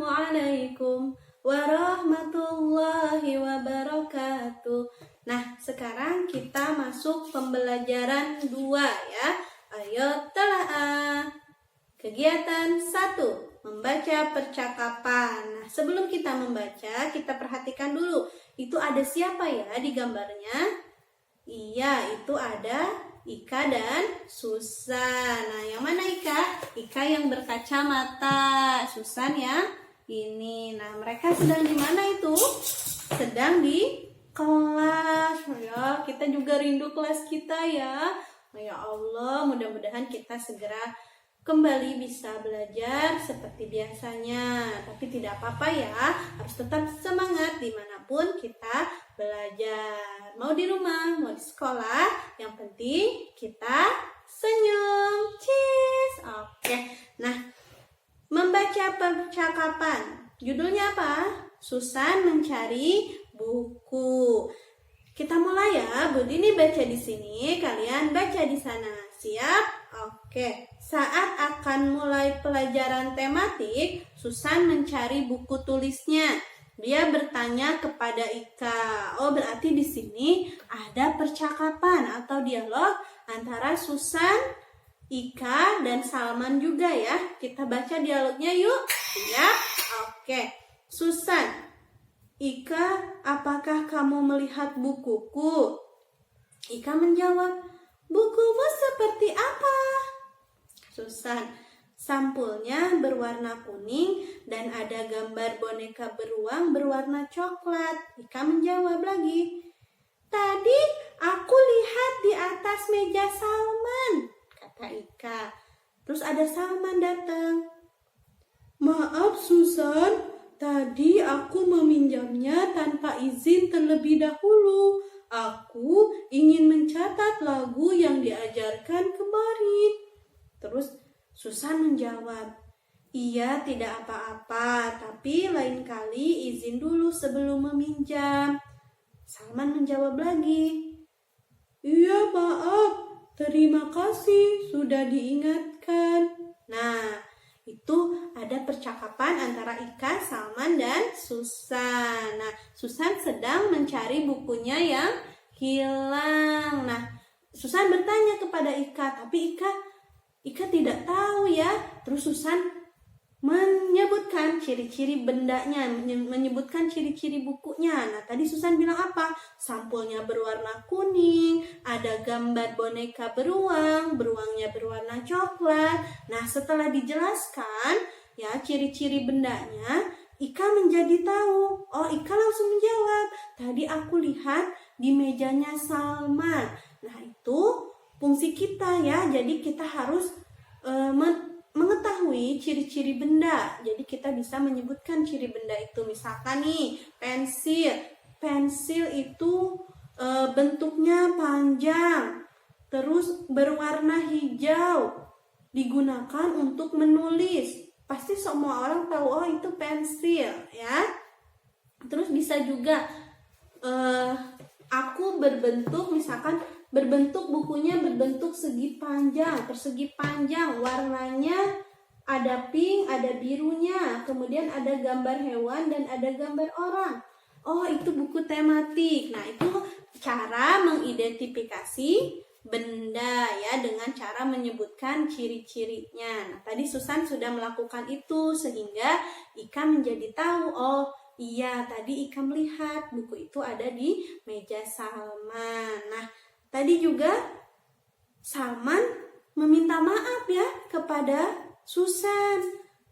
Assalamualaikum warahmatullahi wabarakatuh. Nah, sekarang kita masuk pembelajaran 2 ya. Ayo telaah. Kegiatan 1, membaca percakapan. Nah, sebelum kita membaca, kita perhatikan dulu. Itu ada siapa ya di gambarnya? Iya, itu ada Ika dan Susan. Nah, yang mana Ika? Ika yang berkacamata, Susan yang ini. Nah, mereka sedang di mana itu? Sedang di kelas. Ya, kita juga rindu kelas kita ya. Ya Allah, mudah-mudahan kita segera kembali bisa belajar seperti biasanya. Tapi tidak apa-apa ya, harus tetap semangat dimanapun kita belajar. Mau di rumah, mau di sekolah, yang penting kita senyum. Cheers. Oke. Nah, membaca percakapan. Judulnya apa? Susan mencari buku. Kita mulai ya. Bu Dini baca di sini, kalian baca di sana. Siap? Oke. Saat akan mulai pelajaran tematik, Susan mencari buku tulisnya. Dia bertanya kepada Ika. Oh, berarti di sini ada percakapan atau dialog antara Susan, Ika, dan Salman juga ya. Kita baca dialognya yuk. Ya, oke. Susan, Ika, apakah kamu melihat bukuku? Ika menjawab, bukumu seperti apa? Susan, sampulnya berwarna kuning dan ada gambar boneka beruang berwarna coklat. Ika menjawab lagi, tadi aku lihat di atas meja Salman, kata Ika. Terus ada Salman datang. Maaf Susan, tadi aku meminjamnya tanpa izin terlebih dahulu. Aku ingin mencatat lagu yang diajarkan kemarin. Terus Susan menjawab, iya tidak apa-apa, tapi lain kali izin dulu sebelum meminjam. Salman menjawab lagi, iya maaf, terima kasih sudah diingatkan. Nah, itu ada percakapan antara Ika, Salman, dan Susan. Nah, Susan sedang mencari bukunya yang hilang. Nah, Susan bertanya kepada Ika, tapi Ika tidak tahu ya. Terus Susan menyebutkan ciri-ciri bendanya, menyebutkan ciri-ciri bukunya. Nah, tadi Susan bilang apa? Sampulnya berwarna kuning, ada gambar boneka beruang, beruangnya berwarna coklat. Nah, setelah dijelaskan ya ciri-ciri bendanya, Ika menjadi tahu. Oh, Ika langsung menjawab, tadi aku lihat di mejanya Salman. Nah, itu fungsi kita ya. Jadi kita harus mengetahui ciri-ciri benda. Jadi kita bisa menyebutkan ciri benda itu. Misalkan nih, pensil. Pensil itu bentuknya panjang, terus berwarna hijau, digunakan untuk menulis. Pasti semua orang tahu, oh itu pensil ya. Terus bisa juga aku berbentuk, misalkan berbentuk bukunya berbentuk persegi panjang, warnanya ada pink, ada birunya, kemudian ada gambar hewan dan ada gambar orang. Oh, itu buku tematik. Nah, itu cara mengidentifikasi benda ya dengan cara menyebutkan ciri-cirinya. Nah, tadi Susan sudah melakukan itu sehingga Ika menjadi tahu, oh iya tadi Ika melihat buku itu ada di meja Salman. Nah, tadi juga Salman meminta maaf ya kepada Susan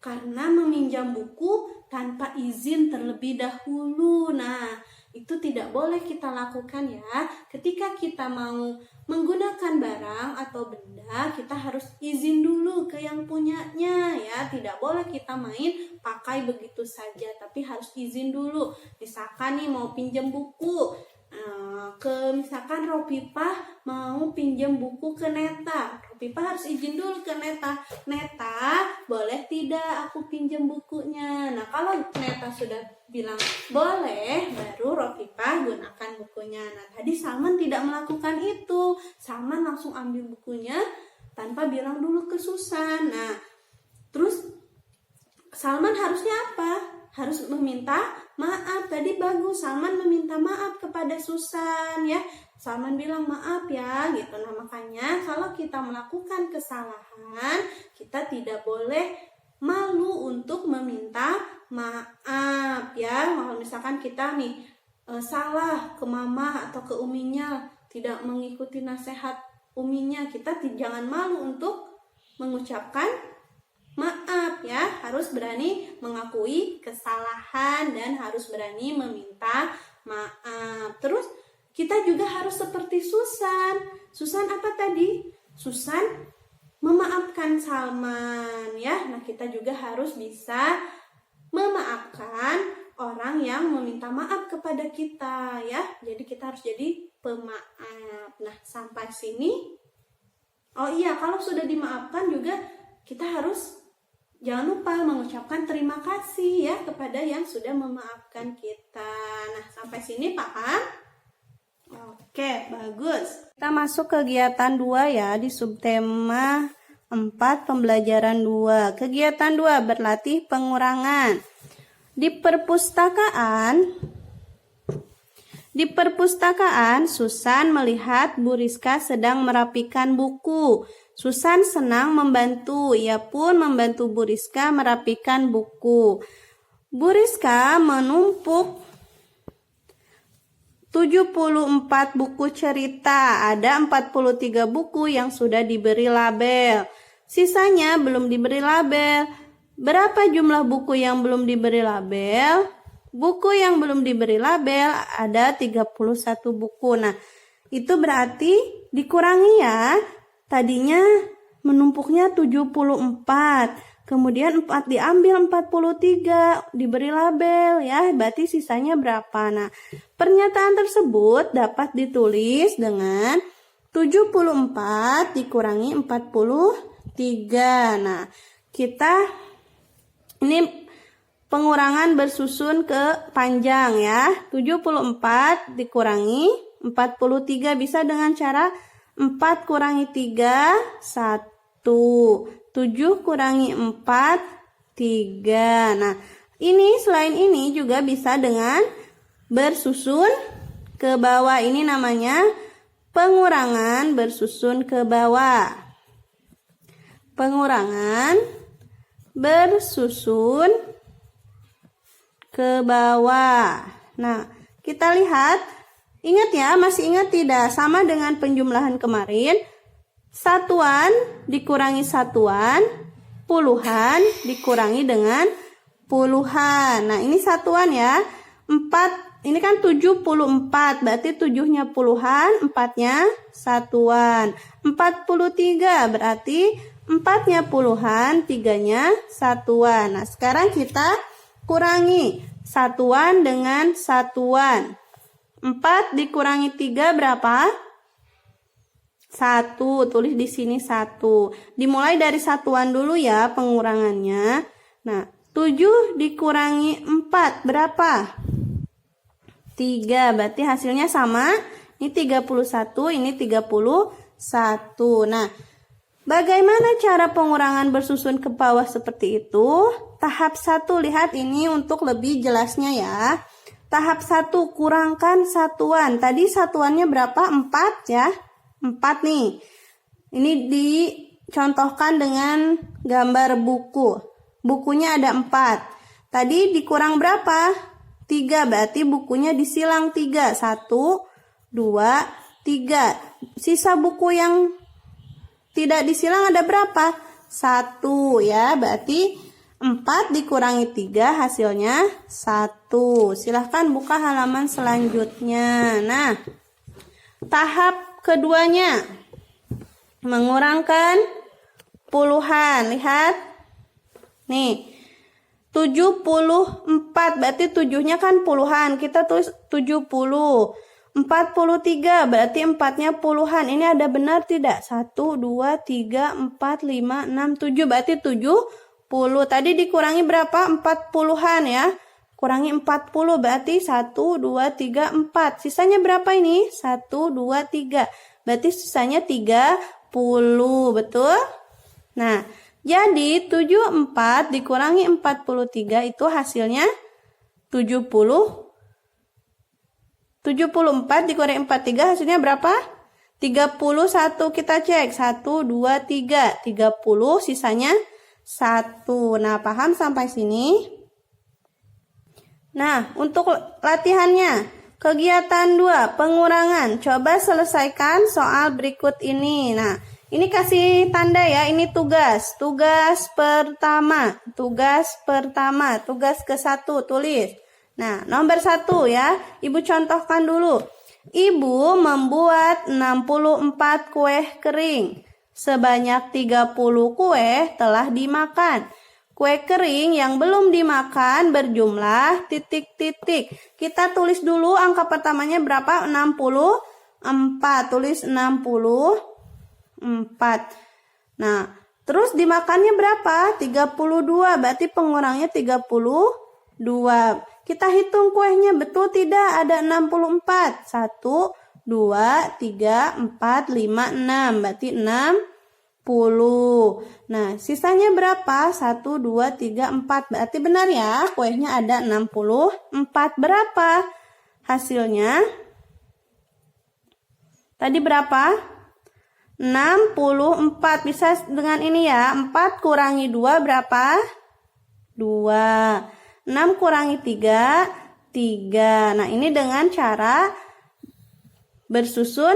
karena meminjam buku tanpa izin terlebih dahulu. Nah, itu tidak boleh kita lakukan ya. Ketika kita mau menggunakan barang atau benda, kita harus izin dulu ke yang punyanya ya. Tidak boleh kita main pakai begitu saja, tapi harus izin dulu. Misalkan nih mau pinjam buku, misalkan Ropipah mau pinjam buku ke Neta. Ropipah harus izin dulu ke Neta. Neta, boleh tidak aku pinjam bukunya? Nah, kalau Neta sudah bilang boleh, baru Ropipah gunakan bukunya. Nah, tadi Salman tidak melakukan itu. Salman langsung ambil bukunya tanpa bilang dulu ke Susan. Nah, terus Salman harusnya apa? harus meminta maaf. Tadi bagus, Salman meminta maaf kepada Susan ya. Salman bilang maaf ya gitu. Nah, makanya kalau kita melakukan kesalahan, kita tidak boleh malu untuk meminta maaf ya. Kalau misalkan kita nih salah ke mama atau ke uminya, tidak mengikuti nasihat uminya, kita jangan malu untuk mengucapkan maaf ya, harus berani mengakui kesalahan dan harus berani meminta maaf. Terus kita juga harus seperti Susan. Susan apa tadi? Susan memaafkan Salman ya. Nah, kita juga harus bisa memaafkan orang yang meminta maaf kepada kita ya. Jadi kita harus jadi pemaaf. Nah, sampai sini. Oh iya, kalau sudah dimaafkan juga kita harus jangan lupa mengucapkan terima kasih ya kepada yang sudah memaafkan kita. Nah, sampai sini paham? Oke, bagus. Kita masuk kegiatan 2 ya, di subtema 4 pembelajaran 2. Kegiatan 2 berlatih pengurangan. Di perpustakaan, Susan melihat Bu Rizka sedang merapikan buku. Susan senang membantu, ia pun membantu Bu Rizka merapikan buku. Bu Rizka menumpuk 74 buku cerita, ada 43 buku yang sudah diberi label. Sisanya belum diberi label. Berapa jumlah buku yang belum diberi label? Buku yang belum diberi label ada 31 buku. Nah, itu berarti dikurangi ya. Tadinya menumpuknya 74, kemudian 4 diambil 43, diberi label ya, berarti sisanya berapa? Nah, pernyataan tersebut dapat ditulis dengan 74 dikurangi 43. Nah, kita ini pengurangan bersusun ke panjang ya. 74 dikurangi 43 bisa dengan cara 4 kurangi 3, 1. 7 kurangi 4, 3. Nah, ini selain ini juga bisa dengan bersusun ke bawah. Ini namanya pengurangan bersusun ke bawah. Pengurangan bersusun ke bawah. Nah, kita lihat. Ingat ya, masih ingat tidak? Sama dengan penjumlahan kemarin. Satuan dikurangi satuan, puluhan dikurangi dengan puluhan. Nah, ini satuan ya. 4, ini kan 74, berarti 7-nya puluhan, 4-nya satuan. 43, berarti 4-nya puluhan, 3-nya satuan. Nah, sekarang kita kurangi satuan dengan satuan. 4 dikurangi 3 berapa? 1. Tulis di sini 1. Dimulai dari satuan dulu ya pengurangannya. Nah, 7 dikurangi 4 berapa? 3. Berarti hasilnya sama. Ini 31, ini 31. Nah, bagaimana cara pengurangan bersusun ke bawah seperti itu? Tahap 1, lihat ini untuk lebih jelasnya ya. Tahap 1, kurangkan satuan. Tadi satuannya berapa? 4 ya. 4 nih. Ini dicontohkan dengan gambar buku. Bukunya ada 4. Tadi dikurang berapa? 3. Berarti bukunya disilang 3. 1, 2, 3. Sisa buku yang tidak disilang ada berapa? 1 ya. Berarti 4 dikurangi 3 hasilnya 1. Silahkan buka halaman selanjutnya. Nah, tahap keduanya mengurangkan puluhan. Lihat. Nih. 74 berarti 7-nya kan puluhan. Kita tulis 70. 43 berarti 4-nya puluhan. Ini ada benar tidak? 1, 2, 3, 4, 5, 6, 7. Berarti 70. Tadi dikurangi berapa? 40-an ya. Kurangi 40 berarti 1, 2, 3, 4. Sisanya berapa ini? 1, 2, 3. Berarti sisanya 30. Betul? Nah, jadi 74 dikurangi 43 itu hasilnya 74 dikurangi 43 hasilnya berapa? 31. Kita cek. 1, 2, 3. 30 sisanya 1. Nah, paham sampai sini? Nah, untuk latihannya, kegiatan 2, pengurangan. Coba selesaikan soal berikut ini. Nah, ini kasih tanda ya, ini tugas. Tugas pertama. Tugas ke-1, tulis. Nah, nomor 1 ya, Ibu contohkan dulu. Ibu membuat 64 kue kering. Sebanyak 30 kue telah dimakan. Kue kering yang belum dimakan berjumlah titik-titik. Kita tulis dulu angka pertamanya berapa? 64. Tulis 64. Nah, terus dimakannya berapa? 32. Berarti pengurangnya 32. Kita hitung kuenya, betul tidak? Ada 64. 1, 2, 3, 4, 5, 6. Berarti 60. Nah, sisanya berapa? 1, 2, 3, 4. Berarti benar ya, kuenya ada 64. Berapa hasilnya? Tadi berapa? 64. Bisa dengan ini ya. 4 kurangi 2 berapa? 2. 6 kurangi 3, 3. Nah, ini dengan cara bersusun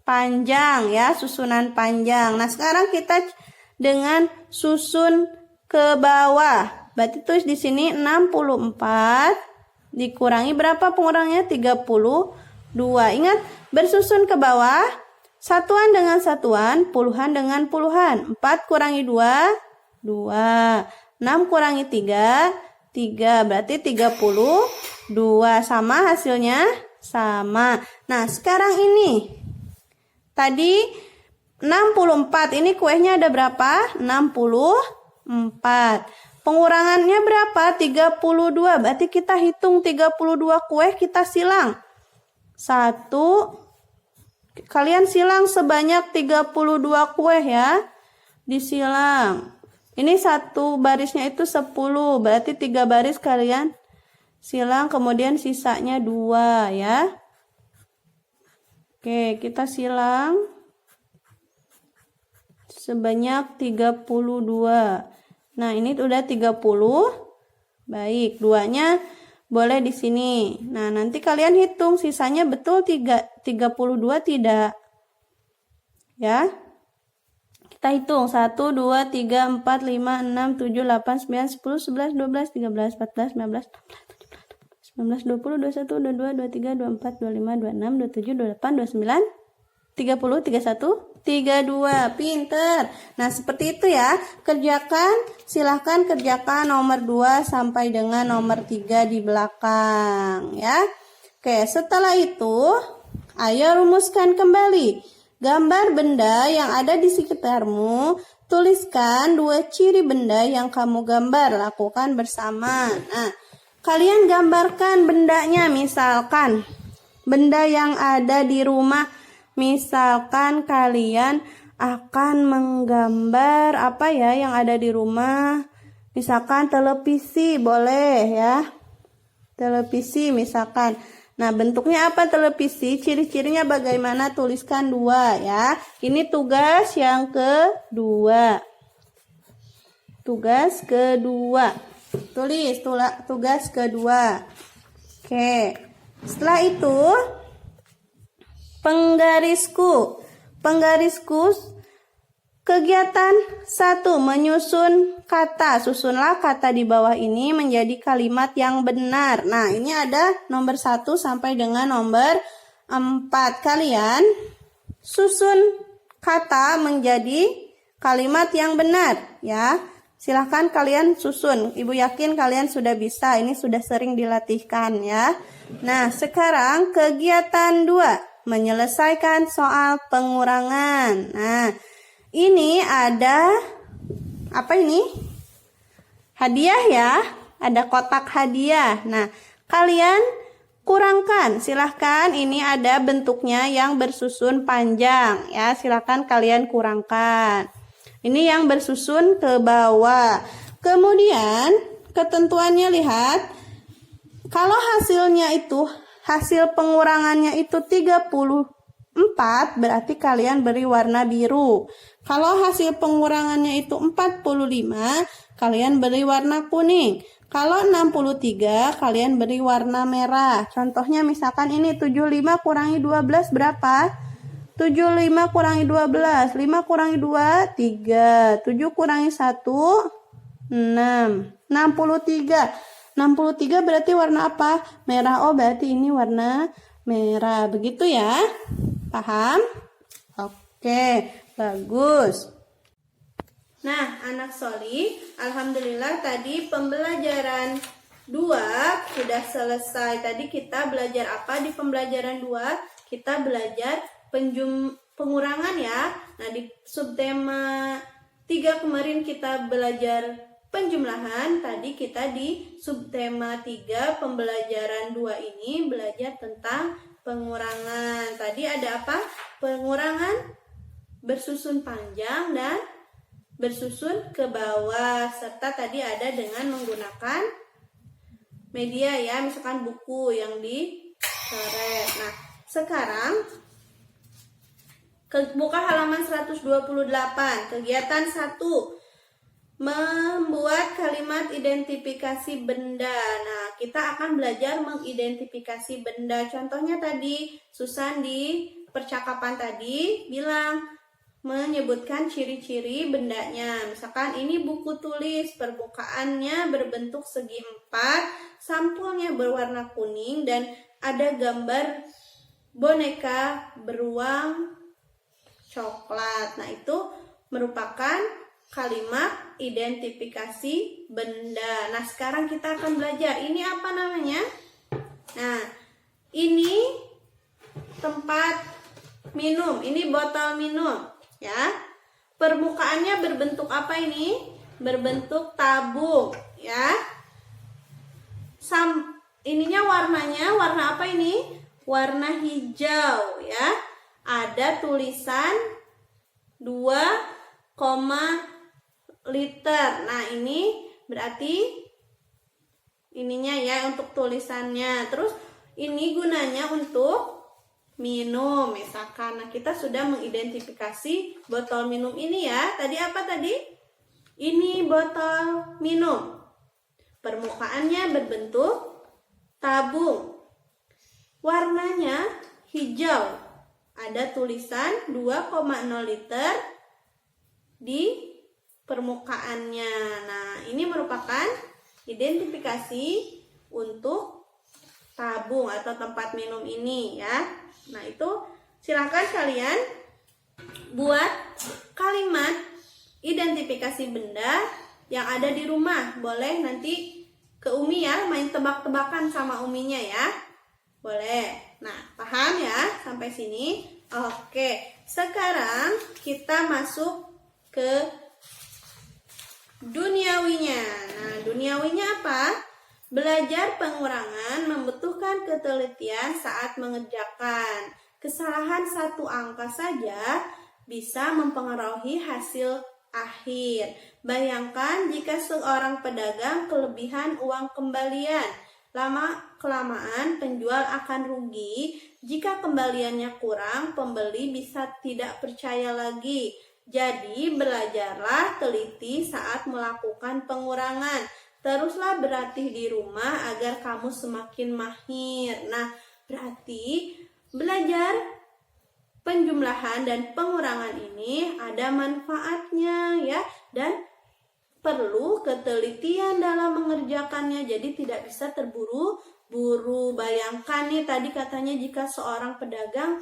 panjang ya, susunan panjang. Nah, sekarang kita dengan susun ke bawah. Berarti tulis di sini 64 dikurangi berapa pengurangnya? 32. Ingat, bersusun ke bawah, satuan dengan satuan, puluhan dengan puluhan. 4 kurangi 2, 2. 6 kurangi 3, 3, berarti 32. Sama hasilnya? Sama. Nah, sekarang ini. Tadi 64. Ini kuenya ada berapa? 64. Pengurangannya berapa? 32. Berarti kita hitung 32 kue, kita silang. 1. Kalian silang sebanyak 32 kue ya. Disilang. Ini satu barisnya itu 10, berarti 3 baris kalian silang, kemudian sisanya 2 ya. Oke, kita silang sebanyak 32. Nah, ini udah 30. Baik, 2-nya boleh di sini. Nah, nanti kalian hitung sisanya betul 32 tidak? Ya. Kita hitung 1, 2, 3, 4, 5, 6, 7, 8, 9, 10, 11, 12, 13, 14, 15, 16, 17, 18, 19, 20, 21, 22, 23, 24, 25, 26, 27, 28, 29, 30, 31, 32. Pinter. Nah, seperti itu ya. Silahkan kerjakan nomor 2 sampai dengan nomor 3 di belakang ya. Oke, setelah itu ayo rumuskan kembali. Gambar benda yang ada di sekitarmu, tuliskan 2 ciri benda yang kamu gambar, lakukan bersama. Nah, kalian gambarkan bendanya, misalkan benda yang ada di rumah, misalkan kalian akan menggambar apa ya yang ada di rumah, misalkan televisi, boleh ya, televisi misalkan. Nah, bentuknya apa televisi? Ciri-cirinya bagaimana? Tuliskan 2 ya. Ini tugas yang kedua. Tugas kedua. Tulis tugas kedua. Oke. Setelah itu penggarisku. Kegiatan 1, menyusun kata. Susunlah kata di bawah ini menjadi kalimat yang benar. Nah, ini ada nomor 1 sampai dengan nomor 4. Kalian susun kata menjadi kalimat yang benar ya. Silahkan kalian susun. Ibu yakin kalian sudah bisa. Ini sudah sering dilatihkan ya. Nah, sekarang kegiatan 2, menyelesaikan soal pengurangan. Nah, ini ada apa ini? Hadiah ya. Ada kotak hadiah. Nah, kalian kurangkan. Silahkan, ini ada bentuknya yang bersusun panjang ya. Silahkan kalian kurangkan. Ini yang bersusun ke bawah. Kemudian ketentuannya lihat. Kalau hasil pengurangannya itu 34, berarti kalian beri warna biru. Kalau hasil pengurangannya itu 45, kalian beri warna kuning. Kalau 63, kalian beri warna merah. Contohnya misalkan ini 75 kurangi 12 berapa? 75 kurangi 12, 5 kurangi 2, 3, 7 kurangi 1, 6, 63 berarti warna apa? Merah. Oh, berarti ini warna merah. Begitu ya? Paham? Oke, bagus. Nah, anak Soli, alhamdulillah tadi pembelajaran 2 sudah selesai. Tadi kita belajar apa di pembelajaran 2? Kita belajar pengurangan ya. Nah, di subtema 3 kemarin kita belajar penjumlahan. Tadi kita di subtema 3 pembelajaran 2 ini belajar tentang pengurangan. Tadi ada apa? Pengurangan bersusun panjang dan bersusun ke bawah, serta tadi ada dengan menggunakan media ya, misalkan buku yang dicoret. Nah, sekarang buka halaman 128, kegiatan 1, membuat kalimat identifikasi benda. Nah, kita akan belajar mengidentifikasi benda. Contohnya tadi, Susan di percakapan tadi bilang menyebutkan ciri-ciri bendanya. Misalkan ini buku tulis, permukaannya berbentuk segi 4, sampulnya berwarna kuning, dan ada gambar boneka beruang coklat. Nah, itu merupakan kalimat identifikasi benda. Nah, sekarang kita akan belajar. Ini apa namanya? Nah, ini tempat minum. Ini botol minum, ya. Permukaannya berbentuk apa ini? Berbentuk tabung, ya. Ininya warnanya, warna apa ini? Warna hijau, ya. Ada tulisan 2, liter. Nah, ini berarti ininya ya untuk tulisannya. Terus ini gunanya untuk minum misalkan. Nah, kita sudah mengidentifikasi botol minum ini ya. Tadi apa tadi? Ini botol minum. Permukaannya berbentuk tabung. Warnanya hijau. Ada tulisan 2,0 liter di permukaannya. Nah, ini merupakan identifikasi untuk tabung atau tempat minum ini ya. Nah, itu silakan kalian buat kalimat identifikasi benda yang ada di rumah. Boleh nanti ke Umi ya, main tebak-tebakan sama Uminya ya. Boleh. Nah, paham ya sampai sini? Oke, sekarang kita masuk ke duniawinya. Nah, duniawinya apa? Belajar pengurangan membutuhkan ketelitian saat mengerjakan. Kesalahan satu angka saja bisa mempengaruhi hasil akhir. Bayangkan jika seorang pedagang kelebihan uang kembalian. Lama-kelamaan penjual akan rugi. Jika kembaliannya kurang, pembeli bisa tidak percaya lagi. Jadi belajarlah teliti saat melakukan pengurangan. Teruslah berlatih di rumah agar kamu semakin mahir. Nah, berarti belajar penjumlahan dan pengurangan ini ada manfaatnya ya, dan perlu ketelitian dalam mengerjakannya. Jadi tidak bisa terburu-buru. Bayangkan nih tadi katanya jika seorang pedagang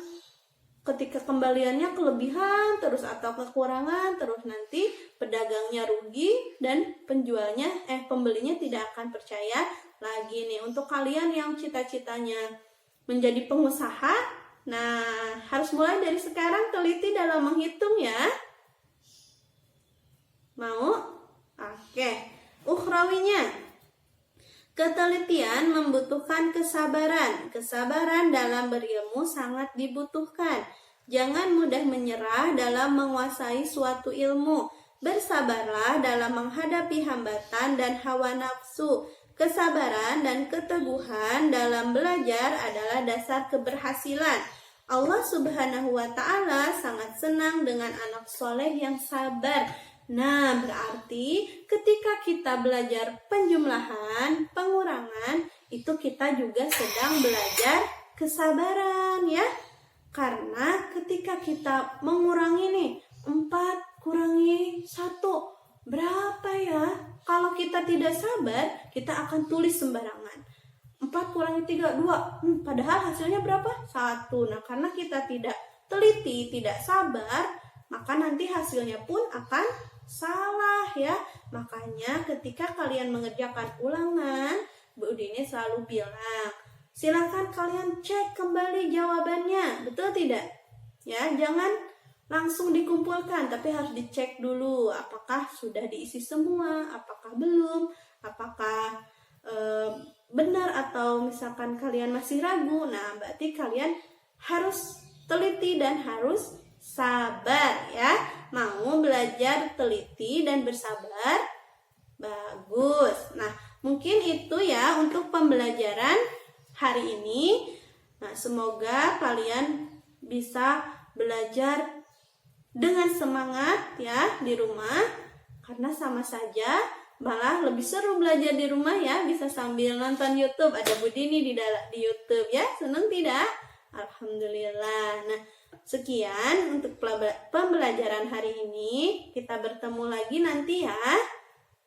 ketika kembaliannya kelebihan terus atau kekurangan terus, nanti pedagangnya rugi dan pembelinya tidak akan percaya lagi nih. Untuk kalian yang cita-citanya menjadi pengusaha, nah harus mulai dari sekarang teliti dalam menghitung ya. Mau? Oke. Ukhrawinya. Ketelitian membutuhkan kesabaran. Kesabaran dalam berilmu sangat dibutuhkan. Jangan mudah menyerah dalam menguasai suatu ilmu. Bersabarlah dalam menghadapi hambatan dan hawa nafsu. Kesabaran dan keteguhan dalam belajar adalah dasar keberhasilan. Allah Subhanahu wa Ta'ala sangat senang dengan anak soleh yang sabar. Nah, berarti ketika kita belajar penjumlahan, pengurangan, itu kita juga sedang belajar kesabaran ya. Karena ketika kita mengurangi nih, 4 kurangi 1, berapa ya? Kalau kita tidak sabar, kita akan tulis sembarangan. 4 kurangi 3, 2. Padahal hasilnya berapa? 1. Nah, karena kita tidak teliti, tidak sabar, maka nanti hasilnya pun akan salah ya. Makanya ketika kalian mengerjakan ulangan, Bu Udine selalu bilang, silakan kalian cek kembali jawabannya. Betul tidak? Ya, jangan langsung dikumpulkan, tapi harus dicek dulu apakah sudah diisi semua, apakah belum, apakah benar, atau misalkan kalian masih ragu. Nah, berarti kalian harus teliti dan harus sabar ya. Mau belajar teliti dan bersabar, bagus. Nah, mungkin itu ya untuk pembelajaran hari ini. Nah, semoga kalian bisa belajar dengan semangat ya di rumah, karena sama saja malah lebih seru belajar di rumah ya, bisa sambil nonton YouTube. Ada Budini di YouTube ya, senang tidak? Alhamdulillah. Nah, sekian untuk pembelajaran hari ini. Kita bertemu lagi nanti ya.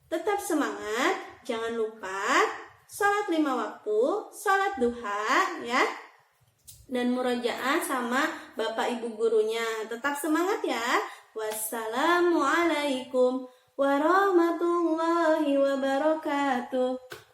Tetap semangat, jangan lupa salat 5 waktu, salat duha ya, dan murojaah sama bapak ibu gurunya. Tetap semangat ya. Wassalamualaikum warahmatullahi wabarakatuh.